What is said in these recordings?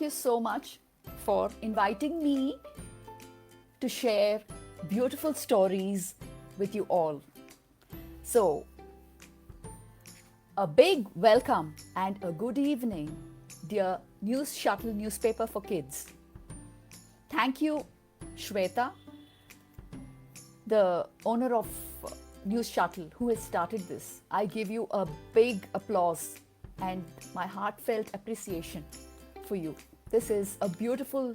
you so much for inviting me to share beautiful stories with you all. So, a big welcome and a good evening, dear News Shuttle newspaper for kids. Thank you, Shweta, the owner of News Shuttle, who has started this. I give you a big applause and my heartfelt appreciation for you. This is a beautiful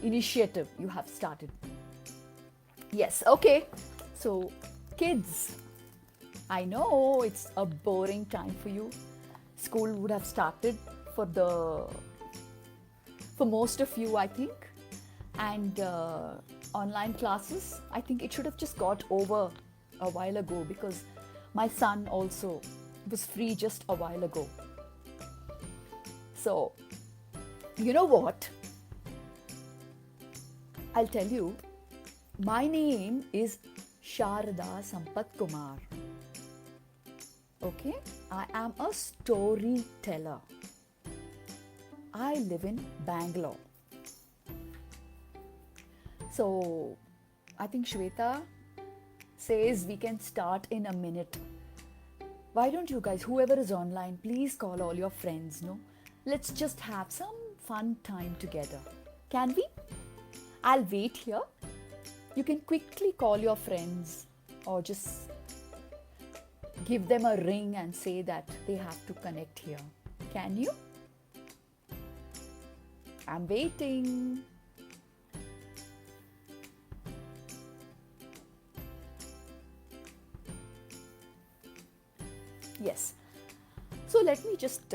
initiative you have started. Yes, okay. So, kids, I know it's a boring time for you. School would have started for most of you, I think, and online classes. I think it should have just got over a while ago because my son also was free just a while ago. So, you know what? I'll tell you. My name is Sharada Sampath Kumar. Okay, I am a storyteller. I live in Bangalore. So, I think Shweta says we can start in a minute. Why don't you guys, whoever is online, please call all your friends, no? Let's just have some fun time together. Can we? I'll wait here. You can quickly call your friends or just give them a ring and say that they have to connect here. Can you? I'm waiting. Yes. So let me just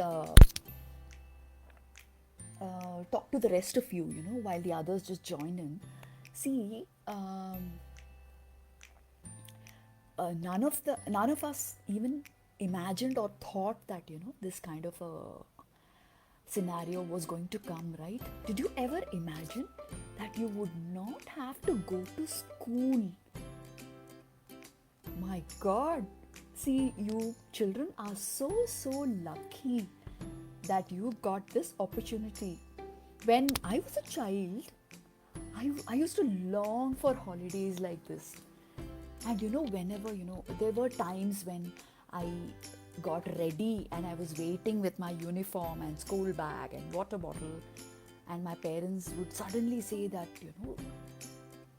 talk to the rest of you, while the others just join in. See, none of us even imagined or thought that this kind of a scenario was going to come, right? Did you ever imagine that you would not have to go to school? My God, see, you children are so lucky that you got this opportunity. When I was a child, I used to long for holidays like this. And whenever, there were times when I got ready and I was waiting with my uniform and school bag and water bottle, and my parents would suddenly say that,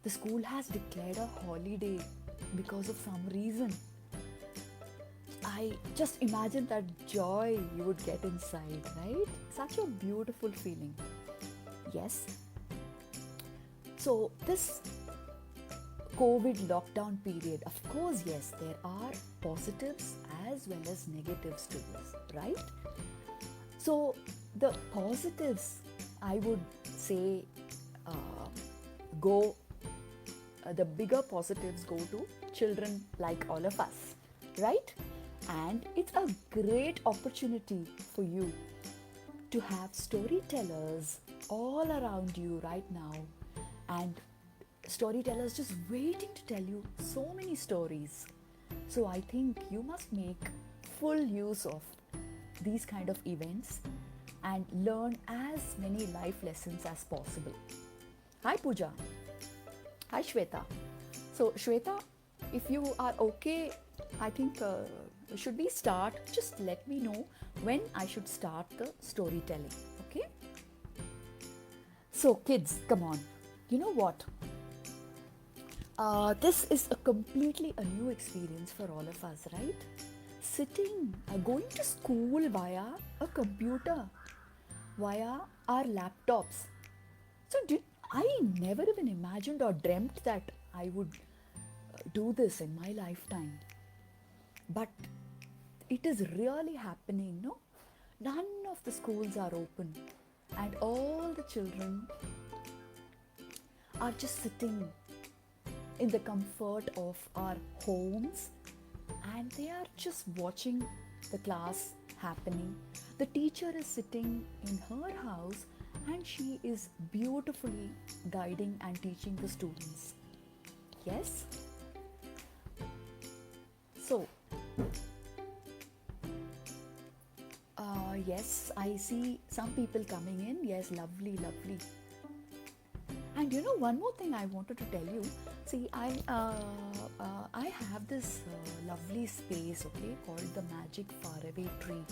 the school has declared a holiday because of some reason. I just imagine that joy you would get inside, right? Such a beautiful feeling. Yes. So, this COVID lockdown period, of course, yes, there are positives as well as negatives to this, right? So, the positives, I would say, the bigger positives go to children like all of us, right? And it's a great opportunity for you to have storytellers all around you right now, and storytellers just waiting to tell you so many stories. So I think you must make full use of these kind of events and learn as many life lessons as possible. Hi Pooja. Hi Shweta. So Shweta, if you are okay, I think should we start? Just let me know when I should start the storytelling, okay? So kids, come on. You know what? This is a completely a new experience for all of us, right? Sitting, going to school via a computer, via our laptops. So I never even imagined or dreamt that I would do this in my lifetime. But it is really happening, no? None of the schools are open, and all the children are just sitting in the comfort of our homes, and they are just watching the class happening. The teacher is sitting in her house and she is beautifully guiding and teaching the students. Yes? So, Yes, I see some people coming in. Yes, lovely, lovely. And you know, one more thing I wanted to tell you. See, I have this lovely space, okay, called the Magic Faraway Tree.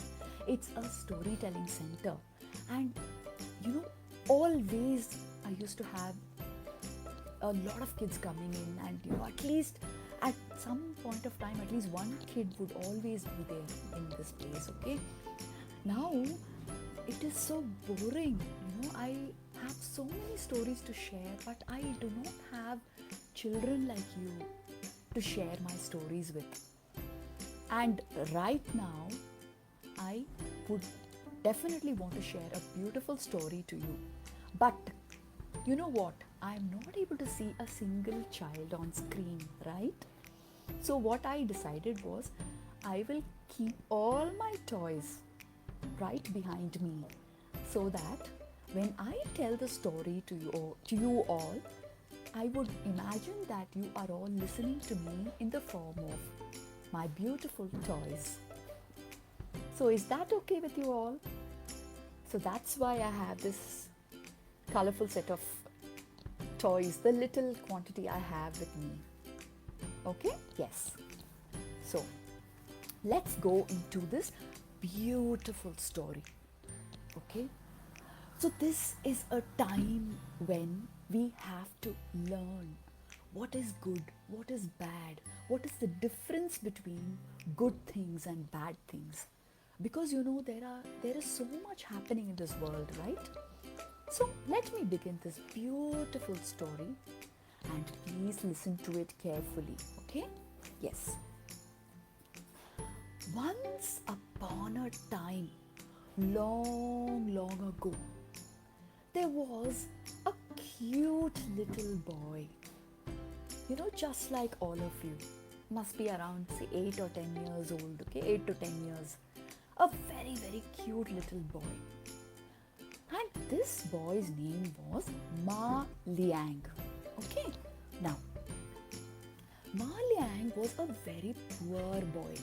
It's a storytelling center, and you know, always I used to have a lot of kids coming in, and you know, at least at some point of time, at least one kid would always be there in this place, okay. Now it is so boring, you know. I have so many stories to share, but I do not have children like you to share my stories with. And right now I would definitely want to share a beautiful story to you, but you know what, I'm not able to see a single child on screen, right? So what I decided was, I will keep all my toys right behind me, so that when I tell the story to you all, I would imagine that you are all listening to me in the form of my beautiful toys. So is that okay with you all? So that's why I have this colorful set of toys, the little quantity I have with me. Okay? Yes. So let's go into this beautiful story. Okay? So this is a time when we have to learn what is good, what is bad, what is the difference between good things and bad things. Because you know, there is so much happening in this world, right? So let me begin this beautiful story, and please listen to it carefully, okay? Yes. Once upon a time, long, long ago, there was a cute little boy. You know, just like all of you. Must be around, say, 8 or 10 years old, okay? 8 to 10 years. A very, very cute little boy. And this boy's name was Ma Liang. Okay? Now, Ma Liang was a very poor boy.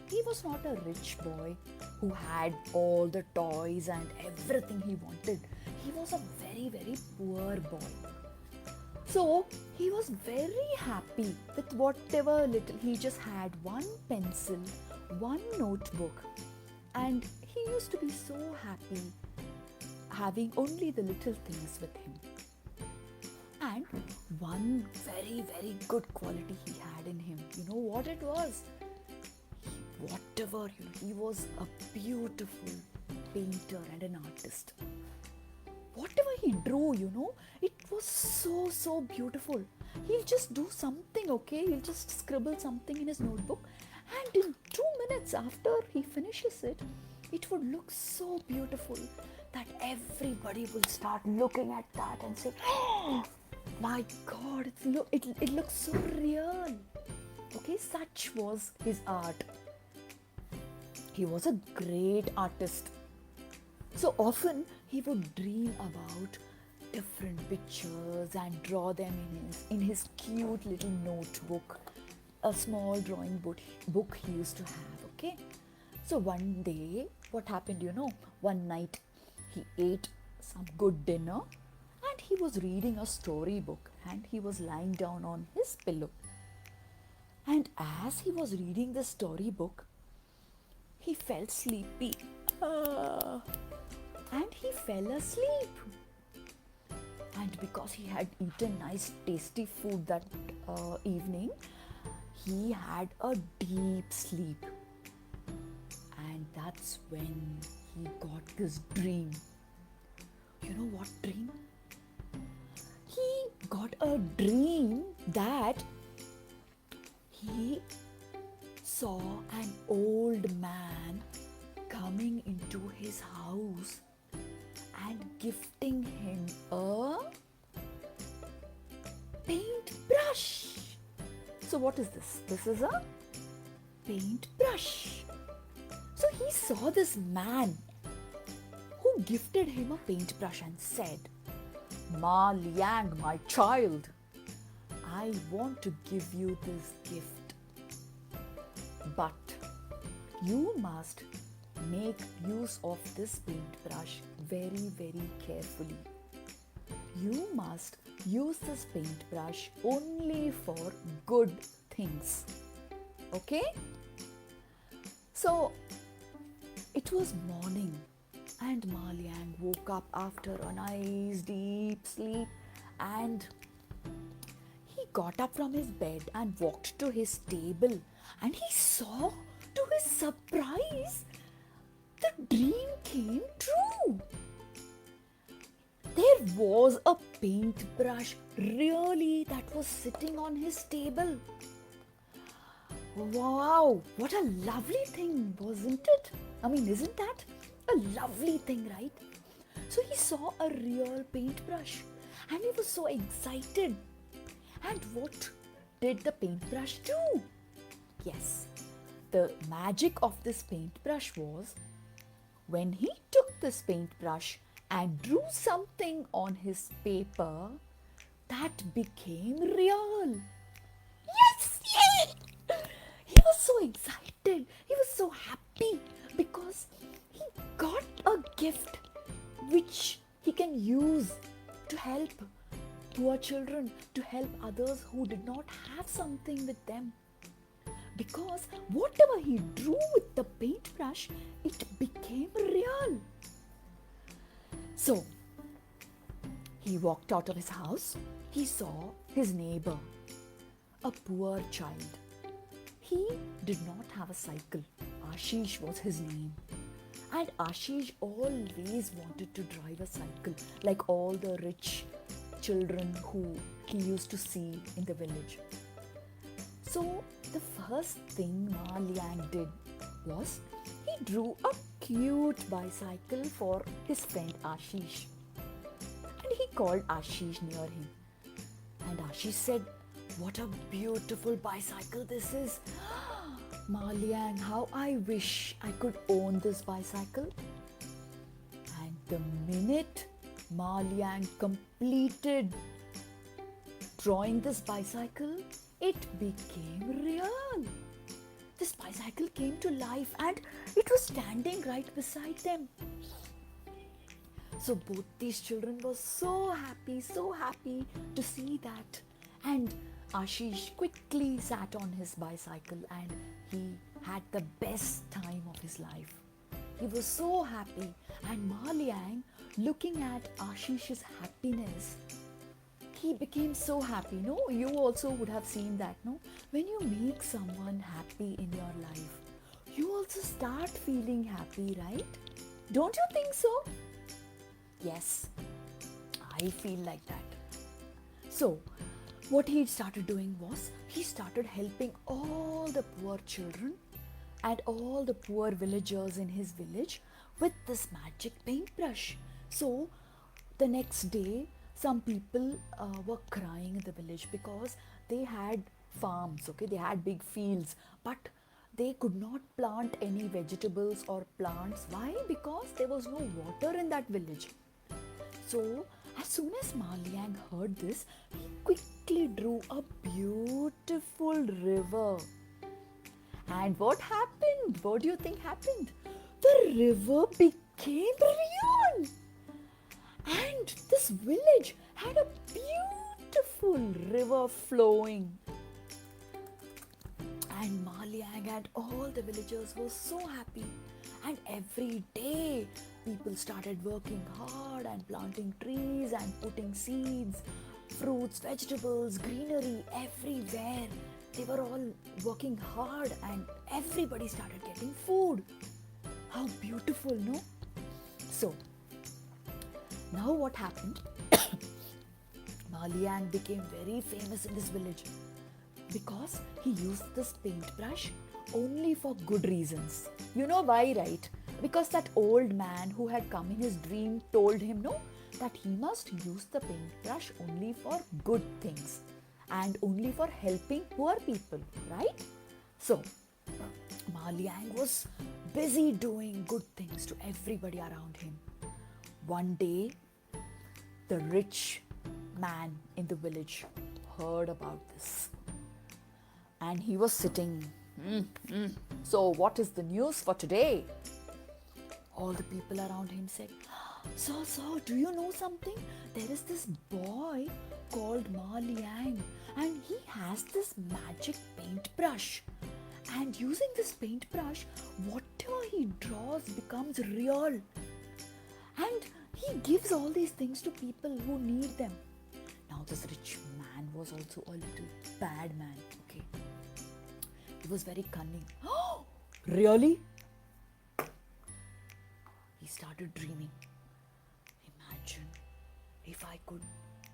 He was not a rich boy who had all the toys and everything he wanted. He was a very, very poor boy. So he was very happy with whatever little. He just had one pencil, one notebook, and he used to be so happy having only the little things with him. And one very, very good quality he had in him. You know what it was? He was a beautiful painter and an artist. Whatever he drew, you know, it was so, so beautiful. He'll just do something, okay? He'll just scribble something in his notebook, and in 2 minutes after he finishes it, it would look so beautiful that everybody will start looking at that and say, "Oh, my God, it looks so real." Okay, such was his art. He was a great artist. So often he would dream about different pictures and draw them in his cute little notebook, a small drawing book he used to have, okay? So one day, what happened, you know? One night, he ate some good dinner and he was reading a storybook, and he was lying down on his pillow. And as he was reading the storybook, he felt sleepy. And he fell asleep. And because he had eaten nice tasty food that evening, he had a deep sleep. And that's when he got this dream. You know what dream? He got a dream that he saw an old man coming into his house and gifting him a paintbrush. So what is this? This is a paintbrush. So he saw this man who gifted him a paintbrush and said, "Ma Liang, my child, I want to give you this gift. But you must make use of this paintbrush very, very carefully. You must use this paintbrush only for good things. Okay? So, it was morning and Ma Liang woke up after a nice deep sleep, and he got up from his bed and walked to his table, and he saw, to his surprise, the dream came true. There was a paintbrush really that was sitting on his table. Wow, what a lovely thing, wasn't it? I mean, isn't that a lovely thing, right? So he saw a real paintbrush and he was so excited. And what did the paintbrush do? Yes, the magic of this paintbrush was when he took this paintbrush and drew something on his paper, that became real. Yes! Yay! He was so excited. He was so happy because he got a gift which he can use to help poor children, to help others who did not have something with them. Because whatever he drew with the paintbrush, it became real. So, he walked out of his house. He saw his neighbor, a poor child. He did not have a cycle. Ashish was his name. And Ashish always wanted to drive a cycle like all the rich children who he used to see in the village. So the first thing Ma Liang did was he drew a cute bicycle for his friend Ashish. And he called Ashish near him. And Ashish said, "What a beautiful bicycle this is. Ma Liang, how I wish I could own this bicycle." And the minute Ma Liang completed drawing this bicycle, it became real. This bicycle came to life and it was standing right beside them. So both these children were so happy to see that. And Ashish quickly sat on his bicycle and he had the best time of his life. He was so happy, and Ma Liang, looking at Ashish's happiness, he became so happy. No, you also would have seen that, no? When you make someone happy in your life, you also start feeling happy, right? Don't you think so? Yes, I feel like that. So, what he started doing was, he started helping all the poor children and all the poor villagers in his village with this magic paintbrush. So, the next day, some people were crying in the village because they had farms, okay? They had big fields, but they could not plant any vegetables or plants. Why? Because there was no water in that village. So, as soon as Ma Liang heard this, he quickly drew a beautiful river. And what happened? What do you think happened? The river became real. And this village had a beautiful river flowing. And Ma Liang and all the villagers were so happy. And every day, people started working hard and planting trees and putting seeds, fruits, vegetables, greenery everywhere. They were all working hard and everybody started getting food. How beautiful, no? So, now what happened? Ma Liang became very famous in this village because he used this paintbrush only for good reasons. You know why, right? Because that old man who had come in his dream told him, no, that he must use the paintbrush only for good things and only for helping poor people, right? So, Ma Liang was busy doing good things to everybody around him. One day, the rich man in the village heard about this. And he was sitting. So, what is the news for today? All the people around him said, Sir, do you know something? There is this boy called Ma Liang, and he has this magic paintbrush. And using this paintbrush, whatever he draws becomes real. And he gives all these things to people who need them. Now, this rich man was also a little bad man, okay? He was very cunning. Oh, really? He started dreaming. Imagine if I could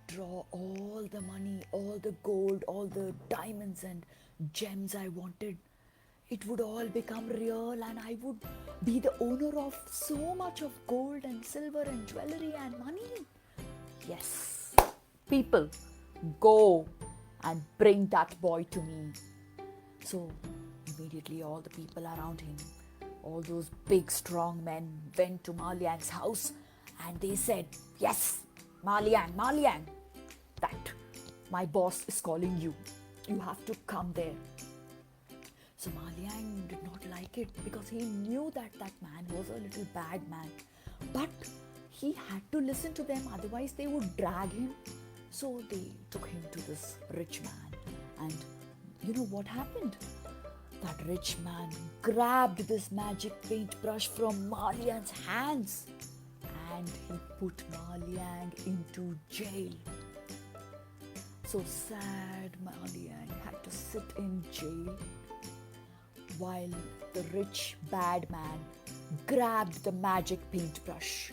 draw all the money, all the gold, all the diamonds and gems I wanted. It would all become real and I would be the owner of so much of gold and silver and jewelry and money. Yes. People, go and bring that boy to me. So immediately all the people around him, all those big strong men went to Ma Liang's house and they said, yes, Ma Liang, that my boss is calling you. You have to come there. So Ma Liang did not like it because he knew that that man was a little bad man. But he had to listen to them, otherwise they would drag him. So they took him to this rich man. And you know what happened? That rich man grabbed this magic paintbrush from Ma Liang's hands and he put Ma Liang into jail. So sad Ma Liang had to sit in jail while the rich bad man grabbed the magic paintbrush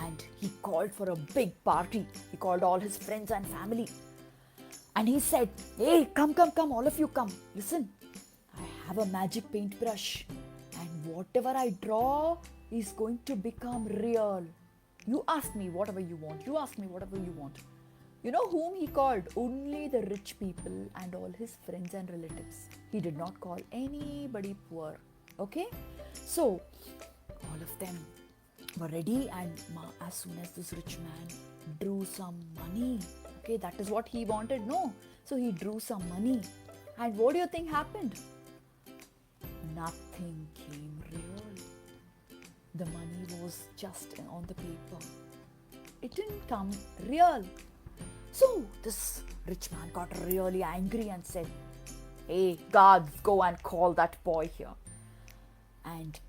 and he called for a big party. He called all his friends and family and he said, hey, come, all of you come. Listen, I have a magic paintbrush and whatever I draw is going to become real. You ask me whatever you want. You know whom he called? Only the rich people and all his friends and relatives. He did not call anybody poor. Okay? So, all of them were ready and as soon as this rich man drew some money, okay, that is what he wanted, no? So he drew some money. And what do you think happened? Nothing came real. The money was just on the paper. It didn't come real. So this rich man got really angry and said, hey, guards, go and call that boy here. And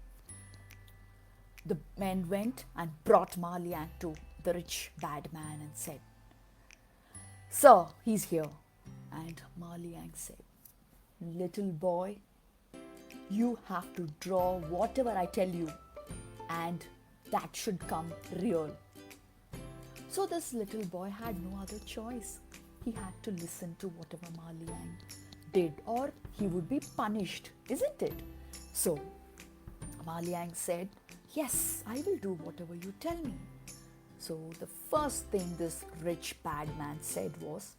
the men went and brought Ma Liang to the rich bad man and said, sir, he's here. And Ma Liang said, little boy, you have to draw whatever I tell you and that should come real. So this little boy had no other choice. He had to listen to whatever Ma Liang did or he would be punished, isn't it? So Ma Liang said, yes, I will do whatever you tell me. So the first thing this rich bad man said was,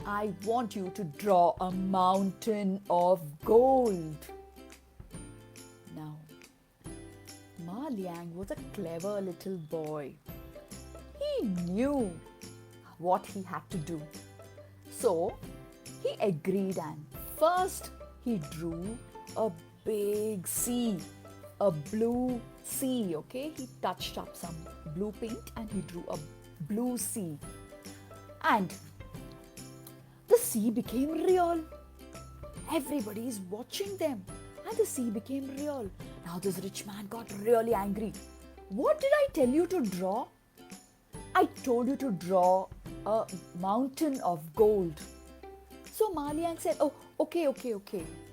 I want you to draw a mountain of gold. Now, Ma Liang was a clever little boy. He knew what he had to do. So he agreed and first he drew a big sea, a blue sea, okay? He touched up some blue paint and he drew a blue sea. And the sea became real. Everybody is watching them and the sea became real. Now this rich man got really angry. What did I tell you to draw? I told you to draw a mountain of gold. So Ma Liang said, oh, okay,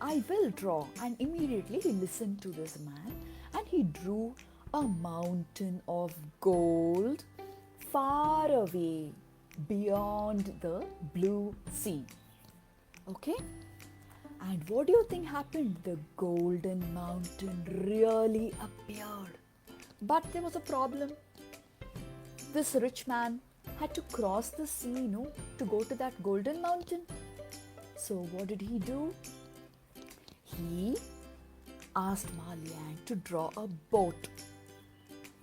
I will draw. And immediately he listened to this man and he drew a mountain of gold far away beyond the blue sea. Okay? And what do you think happened? The golden mountain really appeared. But there was a problem. This rich man had to cross the sea, to go to that golden mountain. So what did he do? He asked Ma Liang to draw a boat.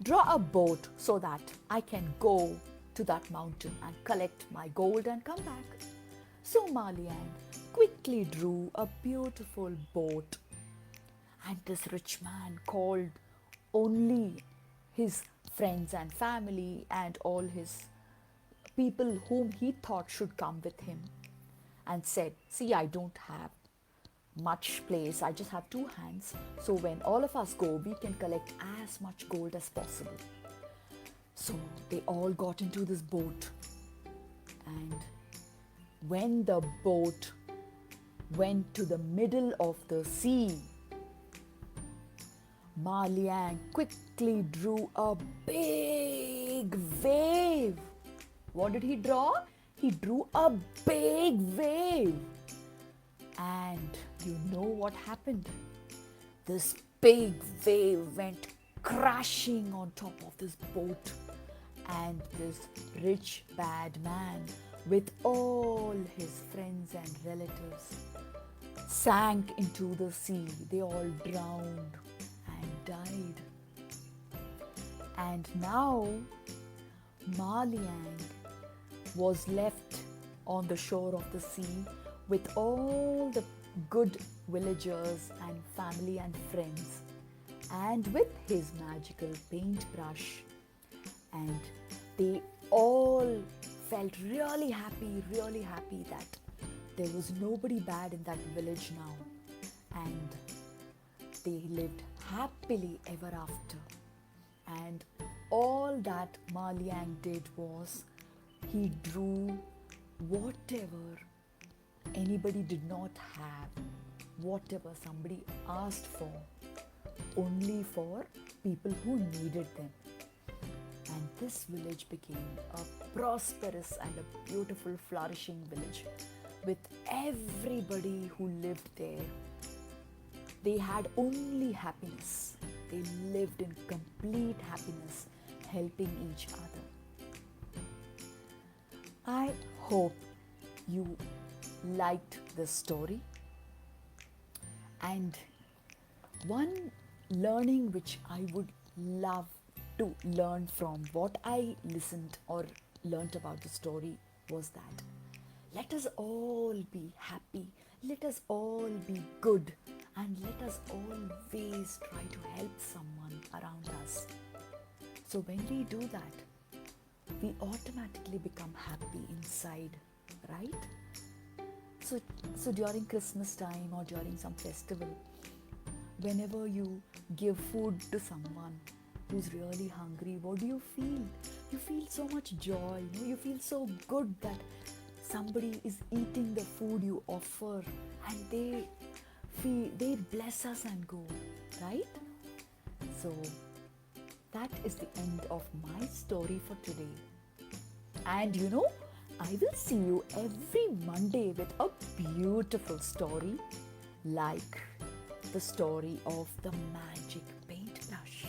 Draw a boat so that I can go to that mountain and collect my gold and come back. So Ma Liang quickly drew a beautiful boat. And this rich man called only his friends and family and all his people whom he thought should come with him, and said, "See, I don't have much place, I just have two hands. So when all of us go, we can collect as much gold as possible." So they all got into this boat, and when the boat went to the middle of the sea, Ma Liang quickly drew a big wave. What did he draw? He drew a big wave. And you know what happened? This big wave went crashing on top of this boat, and this rich bad man with all his friends and relatives sank into the sea. They all drowned and died. And now Ma Liang was left on the shore of the sea with all the good villagers and family and friends, and with his magical paintbrush. And they all felt really happy that there was nobody bad in that village now. And they lived happily ever after. And all that Ma Liang did was he drew whatever anybody did not have, whatever somebody asked for, only for people who needed them. And this village became a prosperous and a beautiful, flourishing village with everybody who lived there. They had only happiness. They lived in complete happiness, helping each other. I hope you liked this story. And one learning which I would love to learn from what I listened or learnt about the story was that let us all be happy, let us all be good, and let us always try to help someone around us. So when we do that, we automatically become happy inside, right? So during Christmas time or during some festival, whenever you give food to someone who's really hungry, what do you feel? You feel so much joy, you feel so good that somebody is eating the food you offer, and they bless us and go, right? So that is the end of my story for today. And I will see you every Monday with a beautiful story like the story of the magic paintbrush.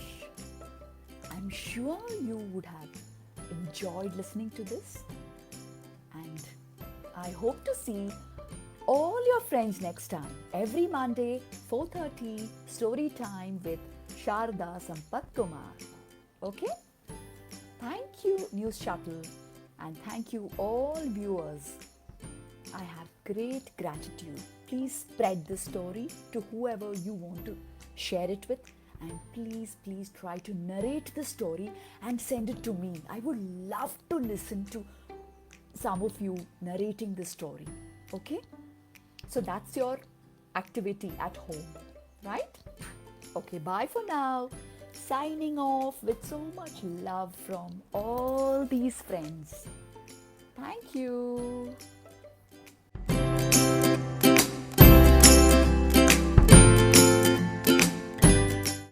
I'm sure you would have enjoyed listening to this, and I hope to see all your friends next time. Every Monday, 4:30, story time with Sharda Sampath Kumar. Okay? Thank you, News Shuttle, and thank you all viewers. I have great gratitude. Please spread this story to whoever you want to share it with, and please try to narrate the story and send it to me. I would love to listen to some of you narrating the story. Okay? So that's your activity at home, right? Okay, bye for now. Signing off with so much love from all these friends. Thank you.